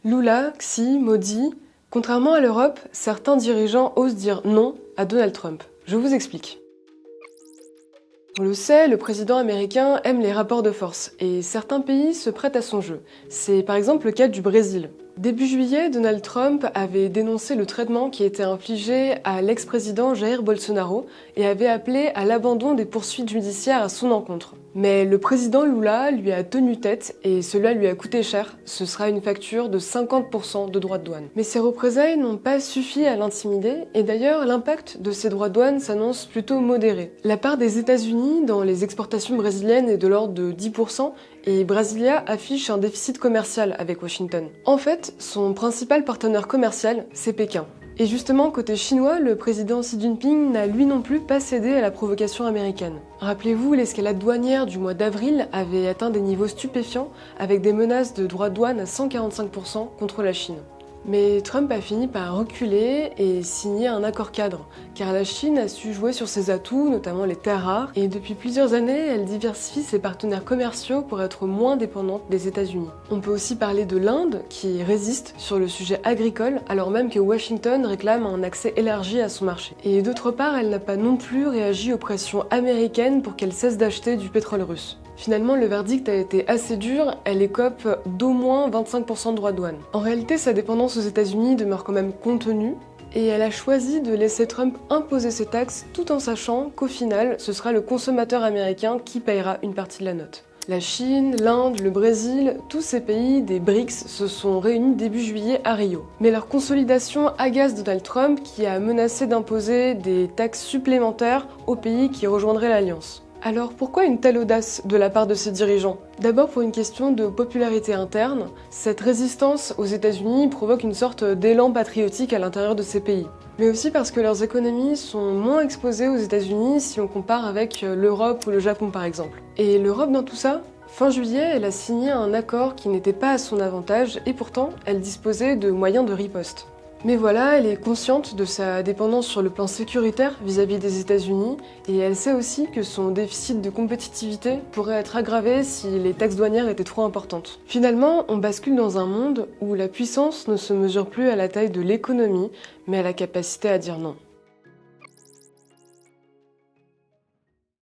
Lula, Xi, Modi, contrairement à l'Europe, certains dirigeants osent dire non à Donald Trump. Je vous explique. On le sait, le président américain aime les rapports de force et certains pays se prêtent à son jeu. C'est par exemple le cas du Brésil. Début juillet, Donald Trump avait dénoncé le traitement qui était infligé à l'ex-président Jair Bolsonaro et avait appelé à l'abandon des poursuites judiciaires à son encontre. Mais le président Lula lui a tenu tête et cela lui a coûté cher. Ce sera une facture de 50% de droits de douane. Mais ces représailles n'ont pas suffi à l'intimider et d'ailleurs l'impact de ces droits de douane s'annonce plutôt modéré. La part des États-Unis dans les exportations brésiliennes est de l'ordre de 10% et Brasilia affiche un déficit commercial avec Washington. En fait, son principal partenaire commercial, c'est Pékin. Et justement, côté chinois, le président Xi Jinping n'a lui non plus pas cédé à la provocation américaine. Rappelez-vous, l'escalade douanière du mois d'avril avait atteint des niveaux stupéfiants avec des menaces de droits de douane à 145% contre la Chine. Mais Trump a fini par reculer et signer un accord cadre, car la Chine a su jouer sur ses atouts, notamment les terres rares, et depuis plusieurs années, elle diversifie ses partenaires commerciaux pour être moins dépendante des États-Unis. On peut aussi parler de l'Inde, qui résiste sur le sujet agricole, alors même que Washington réclame un accès élargi à son marché. Et d'autre part, elle n'a pas non plus réagi aux pressions américaines pour qu'elle cesse d'acheter du pétrole russe. Finalement, le verdict a été assez dur, elle écope d'au moins 25% de droits de douane. En réalité, sa dépendance aux États-Unis demeure quand même contenue, et elle a choisi de laisser Trump imposer ses taxes tout en sachant qu'au final, ce sera le consommateur américain qui payera une partie de la note. La Chine, l'Inde, le Brésil, tous ces pays des BRICS se sont réunis début juillet à Rio. Mais leur consolidation agace Donald Trump qui a menacé d'imposer des taxes supplémentaires aux pays qui rejoindraient l'Alliance. Alors pourquoi une telle audace de la part de ces dirigeants? D'abord pour une question de popularité interne, cette résistance aux États-Unis provoque une sorte d'élan patriotique à l'intérieur de ces pays. Mais aussi parce que leurs économies sont moins exposées aux États-Unis si on compare avec l'Europe ou le Japon par exemple. Et l'Europe dans tout ça? Fin juillet, elle a signé un accord qui n'était pas à son avantage et pourtant elle disposait de moyens de riposte. Mais voilà, elle est consciente de sa dépendance sur le plan sécuritaire vis-à-vis des États-Unis et elle sait aussi que son déficit de compétitivité pourrait être aggravé si les taxes douanières étaient trop importantes. Finalement, on bascule dans un monde où la puissance ne se mesure plus à la taille de l'économie, mais à la capacité à dire non.